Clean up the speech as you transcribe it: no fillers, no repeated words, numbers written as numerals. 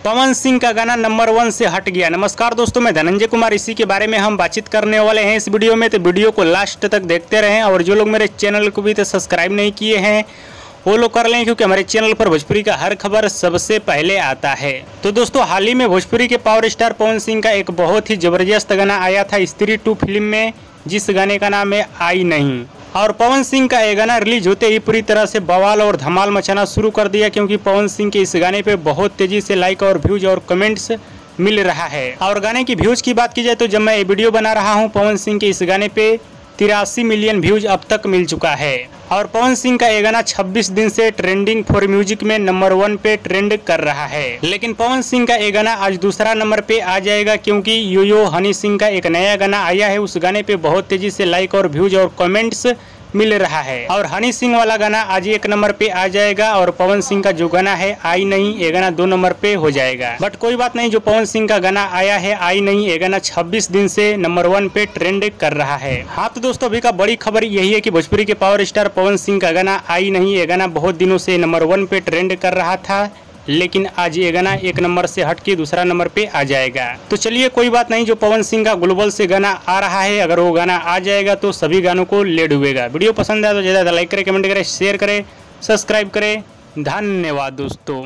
पवन सिंह का गाना नंबर 1 से हट गया। नमस्कार दोस्तों, मैं धनंजय कुमार। इसी के बारे में हम बातचीत करने वाले हैं इस वीडियो में, तो वीडियो को लास्ट तक देखते रहें। और जो लोग मेरे चैनल को भी तो सब्सक्राइब नहीं किए हैं वो लोग कर लें, क्योंकि हमारे चैनल पर भोजपुरी का हर खबर सबसे पहले आता है। तो दोस्तों, हाल ही में भोजपुरी के पावर स्टार पवन सिंह का एक बहुत ही जबरदस्त गाना आया था स्त्री 2 फिल्म में, जिस गाने का नाम है आई नहीं। और पवन सिंह का ये गाना रिलीज होते ही पूरी तरह से बवाल और धमाल मचाना शुरू कर दिया, क्योंकि पवन सिंह के इस गाने पे बहुत तेजी से लाइक और व्यूज और कमेंट्स मिल रहा है। और गाने की व्यूज की बात की जाए तो जब मैं ये वीडियो बना रहा हूँ, पवन सिंह के इस गाने पे 83 मिलियन व्यूज अब तक मिल चुका है। और पवन सिंह का ये गाना 26 दिन से ट्रेंडिंग फॉर म्यूजिक में नंबर 1 पे ट्रेंड कर रहा है। लेकिन पवन सिंह का ये गाना आज दूसरा नंबर पे आ जाएगा, क्योंकि यो यो हनी सिंह का एक नया गाना आया है। उस गाने पे बहुत तेजी से लाइक और व्यूज और कमेंट्स मिल रहा है। और हनी सिंह वाला गाना आज 1 नंबर पे आ जाएगा, और पवन सिंह का जो गाना है आई नहीं, ये गाना 2 नंबर पे हो जाएगा। बट कोई बात नहीं, जो पवन सिंह का गाना आया है आई नहीं, ये गाना 26 दिन से नंबर 1 पे ट्रेंड कर रहा है। हाँ तो दोस्तों, अभी का बड़ी खबर यही है कि भोजपुरी के पावर स्टार पवन सिंह का गाना आई नहीं, ये गाना बहुत दिनों से नंबर 1 पे ट्रेंड कर रहा था, लेकिन आज ये गाना 1 नंबर से हट के दूसरा नंबर पे आ जाएगा। तो चलिए कोई बात नहीं, जो पवन सिंह का ग्लोबल से गाना आ रहा है, अगर वो गाना आ जाएगा तो सभी गानों को ले डूबेगा। वीडियो पसंद आया तो ज़्यादा लाइक करें, कमेंट करें, शेयर करें, सब्सक्राइब करें। धन्यवाद दोस्तों।